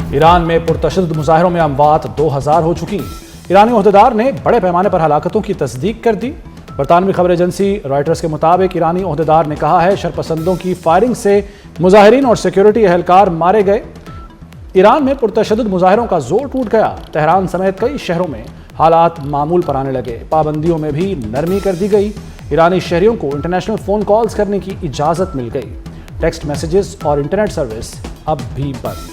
Iran में पुरतशद्दुद मुजाहिरों में अमवात 2000 हो चुकी। ईरानी ओहदेदार ने बड़े पैमाने पर हलाकतों की तस्दीक कर दी। बरतानवी खबर एजेंसी रॉयटर्स के मुताबिक ईरानी ओहदेदार ने कहा है शरपसंदों की फायरिंग से मुजाहिरीन और सिक्योरिटी एहलकार मारे गए। ईरान में पुरतशद्दुद मुजाहिरों का जोर टूट गया। तेहरान समेत कई शहरों में हालात मामूल पर आने लगे। पाबंदियों में भी नरमी कर दी गई। ईरानी शहरियों को इंटरनेशनल फ़ोन कॉल्स करने की इजाज़त मिल गई। टेक्स्ट मैसेजेस और इंटरनेट सर्विस अब भी बंद।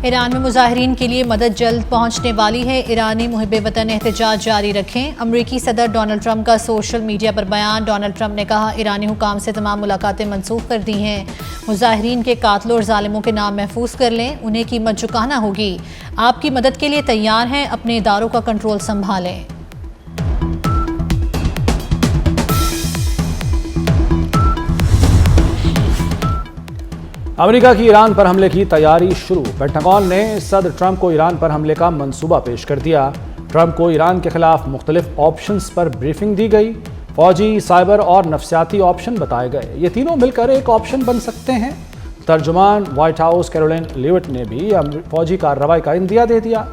ईरान में मुजाहिरीन के लिए मदद जल्द पहुंचने वाली है। ईरानी मुहिब वतन एहतजाज जारी रखें। अमरीकी सदर डोनाल्ड ट्रंप का सोशल मीडिया पर बयान। डोनाल्ड ट्रंप ने कहा ईरानी हुकाम से तमाम मुलाकातें मनसूख कर दी हैं। मुजाहिरीन के कातलों और जालिमों के नाम महफूज कर लें, उन्हें कीमत चुकाना होगी। आपकी मदद के लिए तैयार हैं, अपने इदारों का कंट्रोल संभालें। अमेरिका की ईरान पर हमले की तैयारी शुरू। पेंटागन ने सदर ट्रंप को ईरान पर हमले का मंसूबा पेश कर दिया। ट्रंप को ईरान के खिलाफ मुख्तलिफ ऑप्शंस पर ब्रीफिंग दी गई। फौजी, साइबर और नफ्सियाती ऑप्शन बताए गए। ये तीनों मिलकर एक ऑप्शन बन सकते हैं। तर्जुमान व्हाइट हाउस कैरोलिन लीविट ने भी फौजी कार्रवाई का इंदिया दे दिया।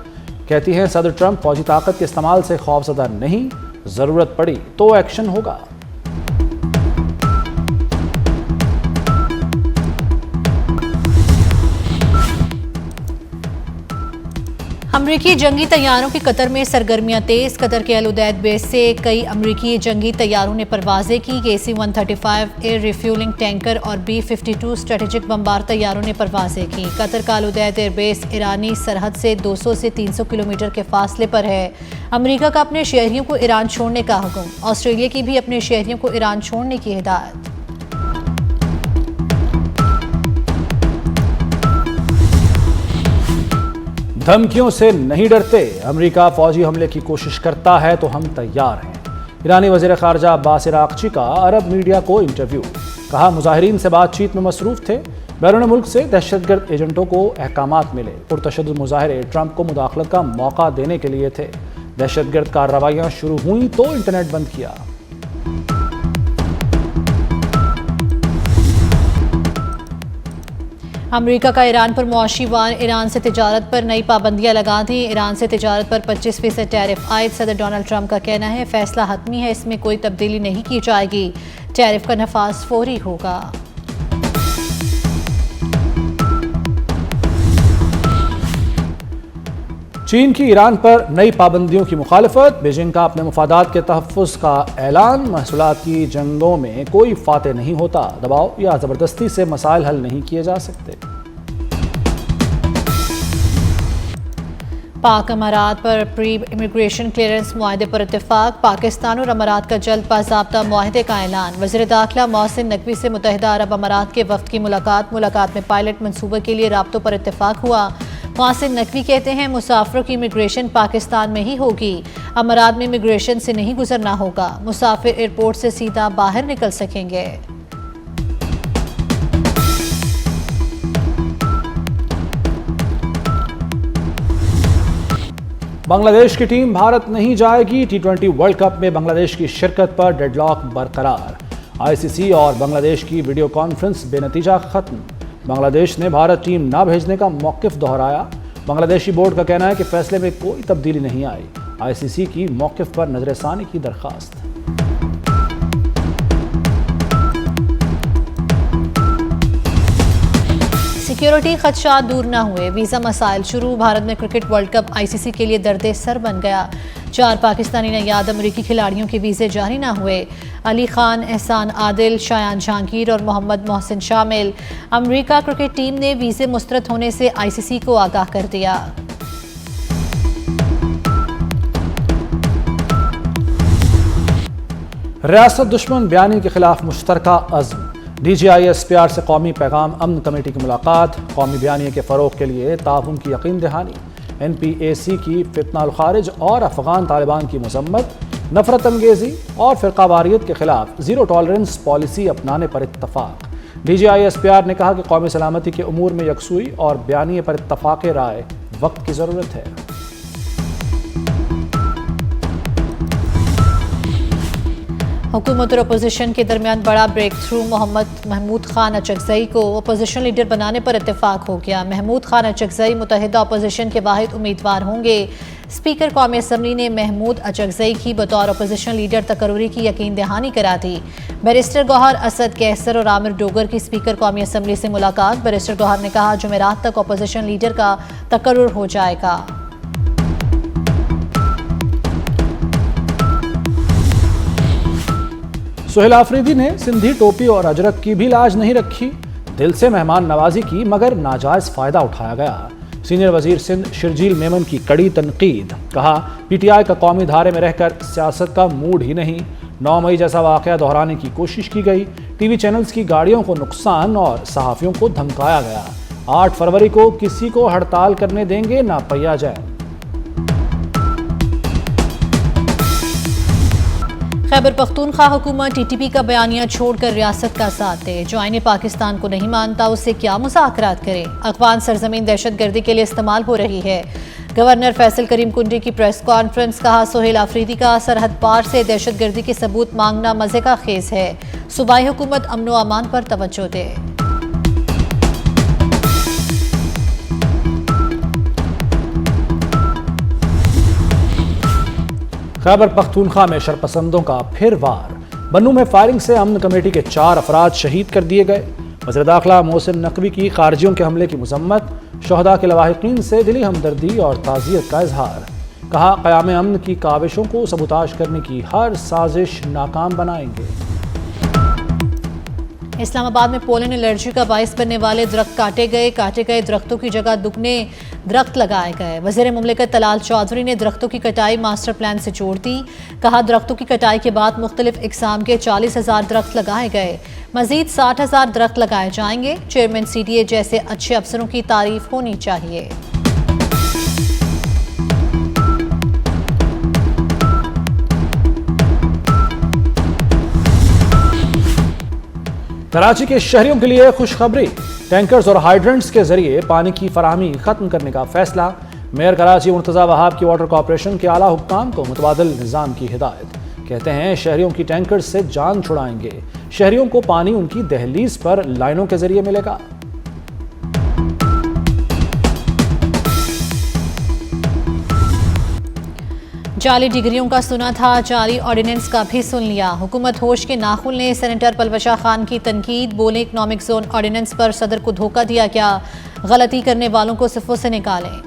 कहती हैं सदर ट्रंप फौजी ताकत के इस्तेमाल से खौफजदा नहीं, ज़रूरत पड़ी तो एक्शन होगा। अमरीकी जंगी तैयारों की कतर में सरगर्मियां तेज। कतर के अल उदैद बेस से कई अमरीकी जंगी तैयारों ने परवाजें की। KC-135 एयर रिफ्यूलिंग टैंकर और B-52 स्ट्रेटेजिक बमबार तैयारों ने परवाजें की। कतर का अल उदैद एयरबेस ईरानी सरहद से 200 से 300 किलोमीटर के फासले पर है। अमरीका का अपने शहरियों को ईरान छोड़ने का हुक्म। ऑस्ट्रेलिया की भी अपने शहरियों को ईरान छोड़ने की हिदायत। धमकियों से नहीं डरते। अमेरिका फौजी हमले की कोशिश करता है तो हम तैयार हैं। ईरानी वज़ीर ख़ारजा अब्बास अराग़ची का अरब मीडिया को इंटरव्यू। कहा मुजाहिरीन से बातचीत में मसरूफ़ थे। बैरून मुल्क से दहशतगर्द एजेंटों को अहकामात मिले। पुरतशद्दुद मुजाहिरे ट्रंप को मुदाखलत का मौका देने के लिए थे। दहशतगर्द कार्रवाइयाँ शुरू हुई तो इंटरनेट बंद किया। अमेरिका का ईरान पर मुआशी वार। ईरान से तिजारत पर नई पाबंदियां लगा दी। ईरान से तिजारत पर 25% टैरिफ आयद। सदर डोनाल्ड ट्रंप का कहना है फैसला हतमी है, इसमें कोई तब्दीली नहीं की जाएगी। टैरिफ का नफाज फौरी होगा। चीन की ईरान पर नई पाबंदियों की मुखालफत। बीजिंग का अपने मुफादात के तहफ़्फ़ुज़ का ऐलान। महसूलात की जंगों में कोई फाते नहीं होता। दबाव या ज़बरदस्ती से मसाइल हल नहीं किए जा सकते। पाक अमारात पर प्री इमिग्रेशन क्लियरेंस मुआहदे पर इत्तेफाक। पाकिस्तान और अमारात का जल्द बाज़ाब्ता मुआहदे का ऐलान। वज़ीर दाखिला मोहसिन नकवी से मुत्तहिदा अरब अमारात के वफ़द की मुलाकात में पायलट मनसूबे के लिए राब्तों पर इत्तेफाक हुआ। मोहसिन नकवी कहते हैं मुसाफिरों की इमिग्रेशन पाकिस्तान में ही होगी। अमारात में इमिग्रेशन से नहीं गुजरना होगा। मुसाफिर एयरपोर्ट से सीधा बाहर निकल सकेंगे। बांग्लादेश की टीम भारत नहीं जाएगी। T20 वर्ल्ड कप में बांग्लादेश की शिरकत पर डेडलॉक बरकरार। ICC और बांग्लादेश की वीडियो कॉन्फ्रेंस बेनतीजा खत्म। बांग्लादेश ने भारत टीम ना भेजने का मौक़िफ़ दोहराया। बांग्लादेशी बोर्ड का कहना है कि फैसले में कोई तब्दीली नहीं आई। ICC की मौक़िफ़ पर नज़रसानी की दरख्वास्त। सिक्योरिटी खदशात दूर न हुए। वीज़ा मसाइल शुरू। भारत में क्रिकेट वर्ल्ड कप ICC के लिए दर्द सर बन गया। 4 पाकिस्तानी नयाद अमरीकी खिलाड़ियों के वीज़े जारी न हुए। अली खान, एहसान आदिल, शायान जहांगीर और मोहम्मद मोहसिन शामिल। अमरीका क्रिकेट टीम ने वीज़े मुस्तरद होने से ICC को आगाह कर दिया। रियासत दुश्मन बयानी के खिलाफ मुश्तरका अज़्म। DGI SPR से कौमी पैगाम अमन कमेटी की मुलाकात। कौमी बयानी के फ़रोग़ के लिए ताउन की यकीन दहानी। NPAC की फितनाल खारिज और अफ़गान तालिबान की मज़म्मत। नफरत अंगेज़ी और फ़िरक़ावारियत के खिलाफ ज़ीरो टॉलरेंस पॉलिसी अपनाने पर इत्तफ़ाक़। DGI SPR ने कहा कि कौमी सलामती के उमूर में यकसुई और बयानी पर इत्तफ़ाक़ राय वक्त की ज़रूरत है। हुकूमत और अपोजिशन के दरमियान बड़ा ब्रेक थ्रू। मोहम्मद महमूद खान अचकजई को अपोजिशन लीडर बनाने पर इत्तेफाक हो गया। महमूद खान अचकजई मुतहिदा अपोजिशन के वाहिद उम्मीदवार होंगे। स्पीकर कौमी असम्बली ने महमूद अचकजई की बतौर अपोजिशन लीडर तकर्रुरी की यकीन दहानी करा दी। बैरिस्टर गौहर असद कैसर और आमिर डोगर की स्पीकर कौमी असम्बली से मुलाकात। बैरिस्टर गौहर ने कहा जुमेरात तक अपोजिशन लीडर का तकर्रुर हो जाएगा। सुहेल आफरीदी ने सिंधी टोपी और अजरक की भी लाज नहीं रखी। दिल से मेहमान नवाजी की मगर नाजायज फायदा उठाया गया। सीनियर वजीर सिंध शिरजील मेमन की कड़ी तनकीद। कहा पीटीआई का कौमी धारे में रहकर सियासत का मूड ही नहीं। 9 मई जैसा वाकया दोहराने की कोशिश की गई। टीवी चैनल्स की गाड़ियों को नुकसान और सहाफियों को धमकाया गया। 8 फरवरी को किसी को हड़ताल करने देंगे ना पैया जैन। खैबर पख्तूनख्वा हुकूमत टीटीपी का बयानिया छोड़कर रियासत का साथ दे। जो आईने पाकिस्तान को नहीं मानता उससे क्या मुज़ाकरात करे। अफगान सरजमीन दहशतगर्दी के लिए इस्तेमाल हो रही है। गवर्नर फैसल करीम कुंडी की प्रेस कॉन्फ्रेंस। कहा सुहेल आफरीदी का सरहद पार से दहशतगर्दी के सबूत मांगना मजे का खेज है। सूबाई हुकूमत अमन व अमान पर तवज्जो दे। खैबर पख्तूनख्वा में शरपसंदों का फिर वार। बन्नू में फायरिंग से अमन कमेटी के 4 अफराद शहीद कर दिए गए। वज़ीर दाखिला मोहसिन नकवी की खारजियों के हमले की मजम्मत। शहदा के लवाहिकीन से दिली हमदर्दी और ताज़ियत का इजहार। कहा क़याम अमन की काविशों को सबूताज करने की हर साजिश नाकाम बनाएंगे। इस्लामाबाद में पोलन एलर्जी का बाइस बनने वाले दरख्त काटे गए दरख्तों की जगह दुगने दरख्त लगाए गए। वज़ीर मुमलिकत तलाल चौधरी ने दरख्तों की कटाई मास्टर प्लान से जोड़ दी। कहा दरख्तों की कटाई के बाद मुख्तलिफ इकसाम के 40,000 दरख्त लगाए गए। मजीद 60,000 दरख्त लगाए जाएंगे। चेयरमैन CDA जैसे अच्छे अफसरों की तारीफ होनी चाहिए। कराची के शहरियों के लिए खुशखबरी। टैंकर्स और हाइड्रेंट्स के जरिए पानी की फराहमी खत्म करने का फैसला। मेयर कराची मुर्तज़ा वहाब की वाटर कॉरपोरेशन के आला हुक्काम को मुतबादिल निज़ाम की हिदायत। कहते हैं शहरियों की टैंकर्स से जान छुड़ाएंगे। शहरियों को पानी उनकी दहलीज पर लाइनों के जरिए मिलेगा। जाली डिग्रियों का सुना था, जाली ऑर्डिनेंस का भी सुन लिया। हुकूमत होश के नाखुन ने सेनेटर पलवशा खान की तनकीद। बोले इकनॉमिक जोन ऑर्डिनेंस पर सदर को धोखा दिया क्या। गलती करने वालों को सिफों से निकालें।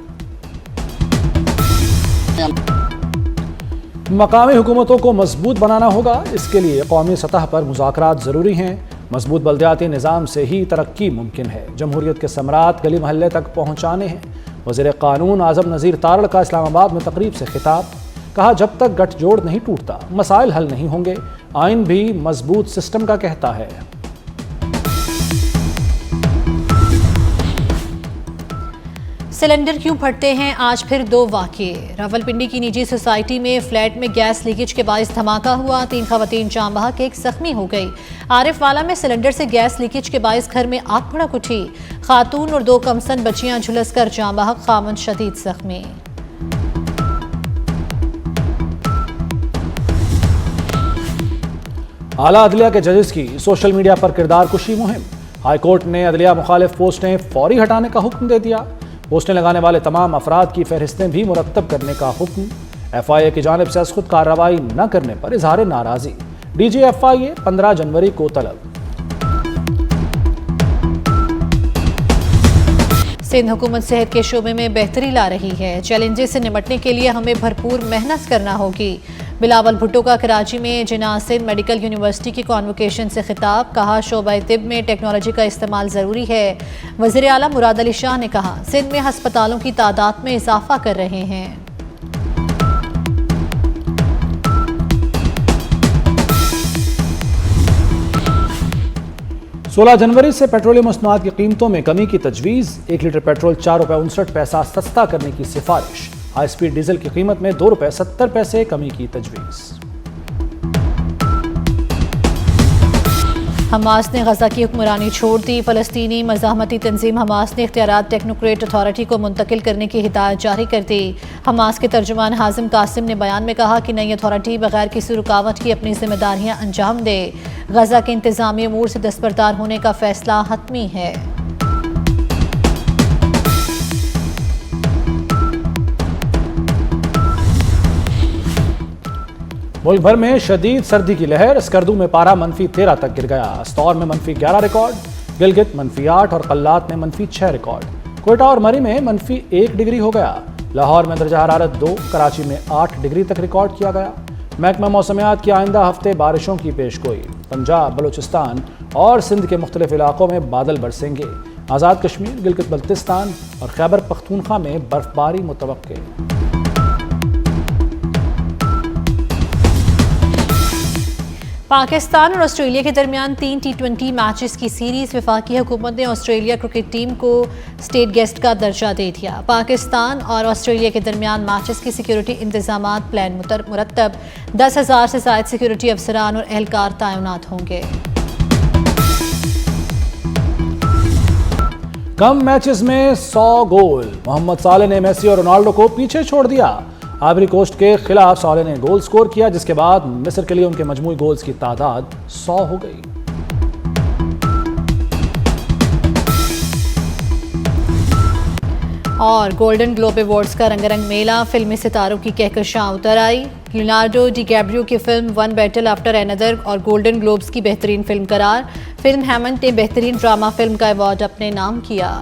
मकामी हुकूमतों को मजबूत बनाना होगा। इसके लिए कौमी सतह पर मुज़ाकरात ज़रूरी हैं। मजबूत बल्दियाती निज़ाम से ही तरक्की मुमकिन है। जमहूरियत के समरात गली महल्ले तक पहुँचाने हैं। वज़ीर क़ानून आज़म नज़ीर तारड़ का इस्लामाबाद में तकरीब से खिताब। कहा जब तक गठजोड़ नहीं टूटता मसाइल हल नहीं होंगे। आइन भी मजबूत सिस्टम का कहता है। सिलेंडर क्यों फटते हैं, आज फिर 2 वाक़ये। रावलपिंडी की निजी सोसाइटी में फ्लैट में गैस लीकेज के बायस धमाका हुआ। 3 खवातीन जाम बहक, 1 जख्मी हो गई। आरिफ वाला में सिलेंडर से गैस लीकेज के बायस घर में आग भड़क उठी। खातून और 2 कमसन बच्चियां झुलस कर जाम बहक, खामन शदीद जख्मी। आला अदलिया के जजेस की सोशल मीडिया पर किरदार कुशी मुहिम। हाईकोर्ट ने अदलिया मुखालिफ पोस्टें फौरी हटाने का हुक्म दे दिया। पोस्टें लगाने वाले तमाम अफराद की फहरिस्तें भी मुरत्तब करने का हुक्म। FIA की जानिब से खुद कार्रवाई न करने पर इजहार नाराजी। DG FIA 15 जनवरी को तलब। सिंध हुकूमत सेहत के शोबे में बेहतरी ला रही है। चैलेंजेस से निपटने के लिए हमें भरपूर मेहनत करना होगी। बिलावल भुट्टो का कराची में जिना सिंध मेडिकल यूनिवर्सिटी की कॉन्वोकेशन से खिताब। कहा शोबा तिब में टेक्नोलॉजी का इस्तेमाल ज़रूरी है। वज़ीर आला मुराद अली शाह ने कहा सिंध में हस्पतालों की तादाद में इजाफा कर रहे हैं। 16 जनवरी से पेट्रोलियम मसनूआत की कीमतों में कमी की तजवीज़। 1 लीटर पेट्रोल 4 रुपये 59 पैसा सस्ता करने की सिफारिश। हाई स्पीड डीजल की कीमत में 2 रुपये 70 पैसे कमी की तजवीज़। हमास ने गजा की हुक्मरानी छोड़ दी। फ़लस्तीनी मज़ाहमती तंजीम हमास ने इख्तियारात टेक्नोक्रेट अथॉरिटी को मुंतकिल करने की हिदायत जारी कर दी। हमास के तर्जुमान हाजिम कासिम ने बयान में कहा कि नई अथॉरिटी बगैर किसी रुकावट की अपनी जिम्मेदारियां अंजाम दे। गजा के इंतजामी अमूर से दस्तबरदार होने का फैसला हतमी है। मुल्क भर में शदीद सर्दी की लहर। स्कर्दू में पारा -13 तक गिर गया। अस्तौर में -11 रिकॉर्ड, गिलगित -8 और कल्लात में -6 रिकॉर्ड। कोयटा और मरी में -1 डिग्री हो गया। लाहौर में दर्जा हरारत 2, कराची में 8 डिग्री तक रिकॉर्ड किया गया। महकमा मौसमियात की आइंदा हफ्ते बारिशों की पेशगोई। पंजाब, बलूचिस्तान और सिंध के मुख्तलिफ इलाकों में बादल बरसेंगे। आज़ाद कश्मीर, गिलगित बल्तिस्तान और खैबर पख्तूनख्वा में बर्फबारी मुतवक्के। पाकिस्तान और ऑस्ट्रेलिया के दरमियान 3 T20 मैचेस की सीरीज। वफाकी हुकूमत ने ऑस्ट्रेलिया क्रिकेट टीम को स्टेट गेस्ट का दर्जा दे दिया। पाकिस्तान और ऑस्ट्रेलिया के दरमियान मैचेस की सिक्योरिटी इंतजामात प्लान मुरतब। 10,000 से ज़ायद सिक्योरिटी अफसरान और एहलकार तैनात होंगे। कम मैचेस में 100 गोल। मोहम्मद साले ने मेसी और रोनाल्डो को पीछे छोड़ दिया। आइवरी कोस्ट के खिलाफ साले ने गोल स्कोर किया, जिसके बाद मिस्र के लिए उनके मजमूई गोल्स की तादाद 100 हो गई। और गोल्डन ग्लोब अवार्ड्स का रंगारंग मेला। फिल्मी सितारों की कहकशां उतर आई। लियोनार्डो डिकैप्रियो की film one battle after another और गोल्डन ग्लोब्स की बेहतरीन फिल्म करार। फिल्म हैमंड ने बेहतरीन ड्रामा फिल्म का अवार्ड अपने नाम किया।